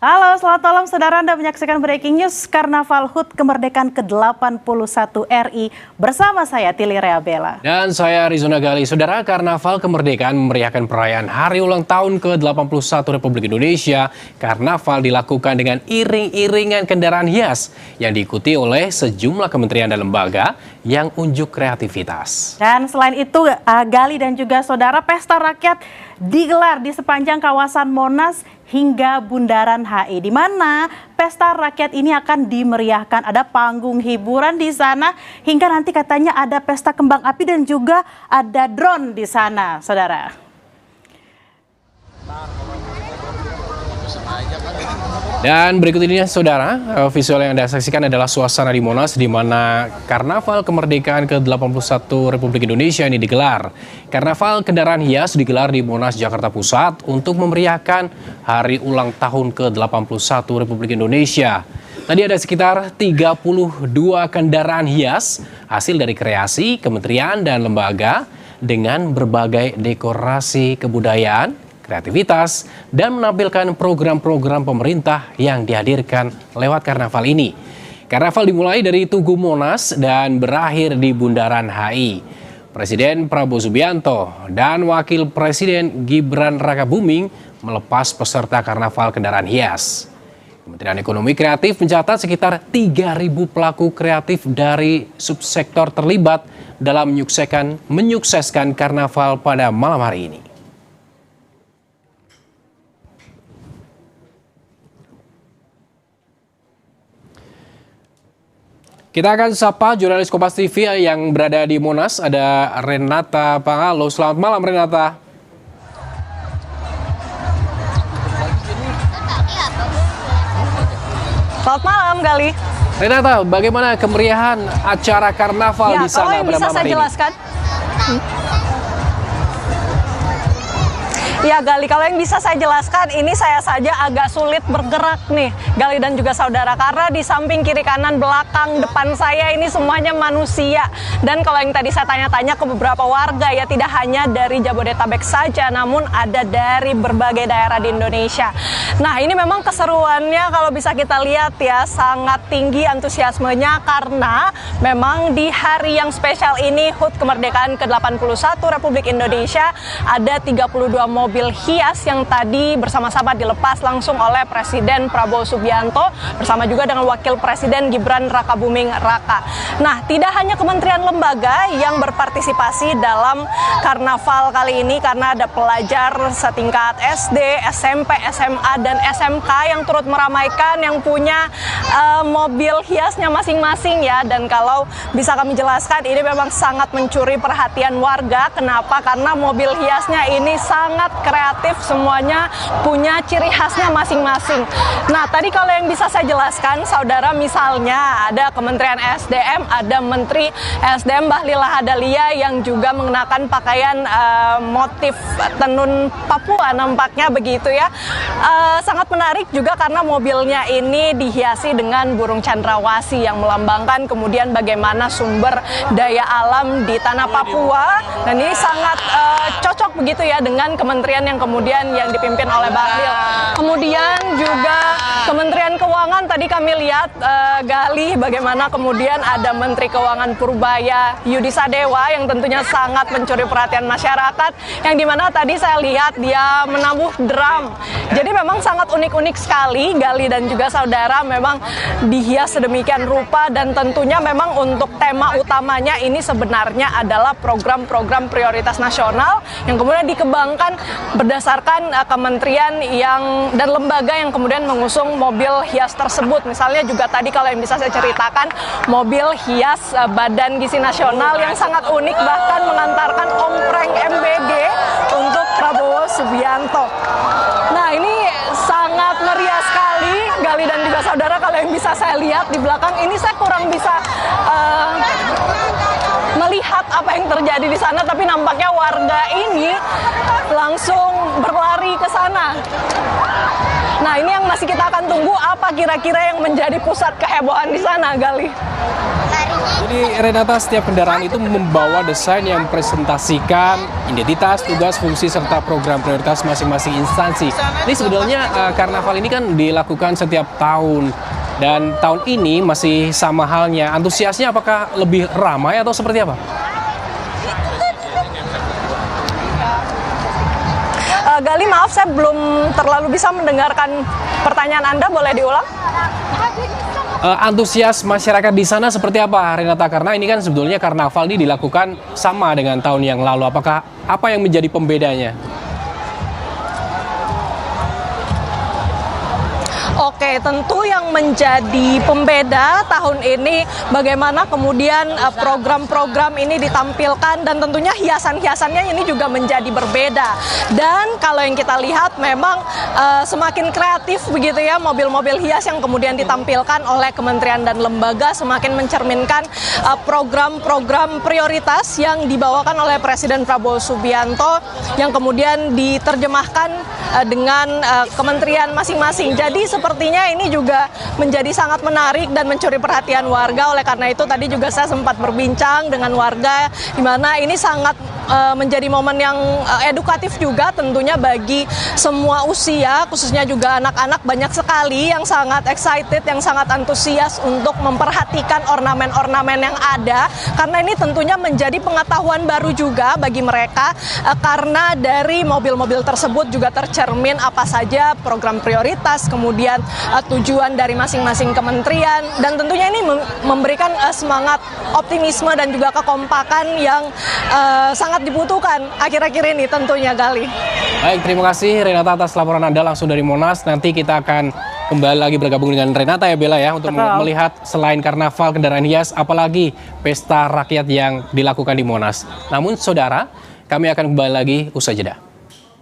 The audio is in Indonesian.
Halo, selamat malam saudara. Anda menyaksikan Breaking News Karnaval HUT Kemerdekaan ke-81 RI bersama saya Tili Reabella. Dan saya Rizona Gali. Saudara, Karnaval Kemerdekaan memeriahkan perayaan hari ulang tahun ke-81 Republik Indonesia. Karnaval dilakukan dengan iring-iringan kendaraan hias yang diikuti oleh sejumlah kementerian dan lembaga yang unjuk kreativitas. Dan selain itu, Gali dan juga saudara, pesta rakyat digelar di sepanjang kawasan Monas hingga Bundaran HI, di mana pesta rakyat ini akan dimeriahkan. Ada panggung hiburan di sana, hingga nanti katanya ada pesta kembang api dan juga ada drone di sana, saudara. Dan berikut ini saudara, visual yang Anda saksikan adalah suasana di Monas di mana Karnaval Kemerdekaan ke-81 Republik Indonesia ini digelar. Karnaval kendaraan hias digelar di Monas, Jakarta Pusat untuk memeriahkan hari ulang tahun ke-81 Republik Indonesia. Tadi ada sekitar 32 kendaraan hias hasil dari kreasi kementerian dan lembaga dengan berbagai dekorasi kebudayaan, kreativitas, dan menampilkan program-program pemerintah yang dihadirkan lewat karnaval ini. Karnaval dimulai dari Tugu Monas dan berakhir di Bundaran HI. Presiden Prabowo Subianto dan Wakil Presiden Gibran Rakabuming melepas peserta karnaval kendaraan hias. Kementerian Ekonomi Kreatif mencatat sekitar 3.000 pelaku kreatif dari subsektor terlibat dalam menyukseskan karnaval pada malam hari ini. Kita akan sapa jurnalis Kompas TV yang berada di Monas, ada Renata Pangalo. Selamat malam Renata. Selamat malam Gali. Renata, bagaimana kemeriahan acara karnaval di sana pada malam hari ini? Kalau yang bisa saya jelaskan. Ya Gali, kalau yang bisa saya jelaskan, ini saya saja agak sulit bergerak nih Gali dan juga saudara, karena di samping kiri kanan belakang depan saya ini semuanya manusia. Dan kalau yang tadi saya tanya-tanya ke beberapa warga, ya tidak hanya dari Jabodetabek saja, namun ada dari berbagai daerah di Indonesia. Nah, ini memang keseruannya kalau bisa kita lihat ya, sangat tinggi antusiasmenya, karena memang di hari yang spesial ini HUT Kemerdekaan ke-81 Republik Indonesia ada 32 mobil hias yang tadi bersama-sama dilepas langsung oleh Presiden Prabowo Subianto bersama juga dengan Wakil Presiden Gibran Rakabuming Raka. Nah, tidak hanya kementerian lembaga yang berpartisipasi dalam karnaval kali ini, karena ada pelajar setingkat SD, SMP, SMA, dan SMK yang turut meramaikan, yang punya mobil hiasnya masing-masing ya. Dan kalau bisa kami jelaskan, ini memang sangat mencuri perhatian warga. Kenapa? Karena mobil hiasnya ini sangat kreatif, semuanya punya ciri khasnya masing-masing. Nah, tadi kalau yang bisa saya jelaskan, saudara, misalnya ada Kementerian SDM, ada Menteri SDM Bahlil Lahadalia yang juga mengenakan pakaian motif tenun Papua nampaknya begitu ya. Sangat menarik juga karena mobilnya ini dihiasi dengan burung cendrawasih yang melambangkan kemudian bagaimana sumber daya alam di tanah Papua. Dan ini sangat cocok begitu ya dengan kementerian yang kemudian yang dipimpin oleh Bahlil. Kemudian juga Kementerian Keuangan, tadi kami lihat Gali bagaimana kemudian ada Menteri Keuangan Purbaya Yudi Sadewa yang tentunya sangat mencuri perhatian masyarakat, yang dimana tadi saya lihat dia menabuh drum. Jadi memang sangat unik-unik sekali Gali dan juga saudara, memang dihias sedemikian rupa, dan tentunya memang untuk tema utamanya ini sebenarnya adalah program-program prioritas nasional yang kemudian dikembangkan berdasarkan kementerian dan lembaga yang kemudian mengusung mobil hias tersebut. Misalnya juga tadi kalau yang bisa saya ceritakan, mobil hias Badan Gizi Nasional yang sangat unik, bahkan mengantarkan ompreng MBG untuk Prabowo Subianto. Nah, ini sangat meriah sekali Gali dan juga saudara. Kalau yang bisa saya lihat di belakang ini, saya kurang bisa melihat apa yang terjadi di sana, tapi nampaknya warga ini langsung berlari ke sana. Nah, ini yang masih kita akan tunggu, apa kira-kira yang menjadi pusat kehebohan di sana, Gali? Jadi Renata, setiap kendaraan itu membawa desain yang presentasikan identitas, tugas, fungsi, serta program prioritas masing-masing instansi. Ini sebenarnya karnaval ini kan dilakukan setiap tahun. Dan tahun ini masih sama halnya. Antusiasnya apakah lebih ramai atau seperti apa? Gali, maaf saya belum terlalu bisa mendengarkan pertanyaan Anda, boleh diulang? Antusias masyarakat di sana seperti apa, Renata? Karena ini kan sebetulnya karnaval ini dilakukan sama dengan tahun yang lalu. Apakah apa yang menjadi pembedanya? Oke, tentu yang menjadi pembeda tahun ini bagaimana kemudian program-program ini ditampilkan dan tentunya hiasan-hiasannya ini juga menjadi berbeda. Dan kalau yang kita lihat memang semakin kreatif begitu ya, mobil-mobil hias yang kemudian ditampilkan oleh kementerian dan lembaga semakin mencerminkan program-program prioritas yang dibawakan oleh Presiden Prabowo Subianto yang kemudian diterjemahkan dengan kementerian masing-masing. Jadi sepertinya ini juga menjadi sangat menarik dan mencuri perhatian warga. Oleh karena itu tadi juga saya sempat berbincang dengan warga di mana ini sangat menjadi momen yang edukatif juga tentunya bagi semua usia, khususnya juga anak-anak banyak sekali yang sangat excited, yang sangat antusias untuk memperhatikan ornamen-ornamen yang ada karena ini tentunya menjadi pengetahuan baru juga bagi mereka karena dari mobil-mobil tersebut juga tercermin apa saja program prioritas, kemudian tujuan dari masing-masing kementerian dan tentunya ini memberikan semangat optimisme dan juga kekompakan yang sangat dibutuhkan akhir-akhir ini tentunya, Gali. Baik, terima kasih Renata atas laporan Anda langsung dari Monas. Nanti kita akan kembali lagi bergabung dengan Renata ya Bella ya untuk melihat selain karnaval kendaraan hias apalagi pesta rakyat yang dilakukan di Monas. Namun saudara, kami akan kembali lagi usai jeda.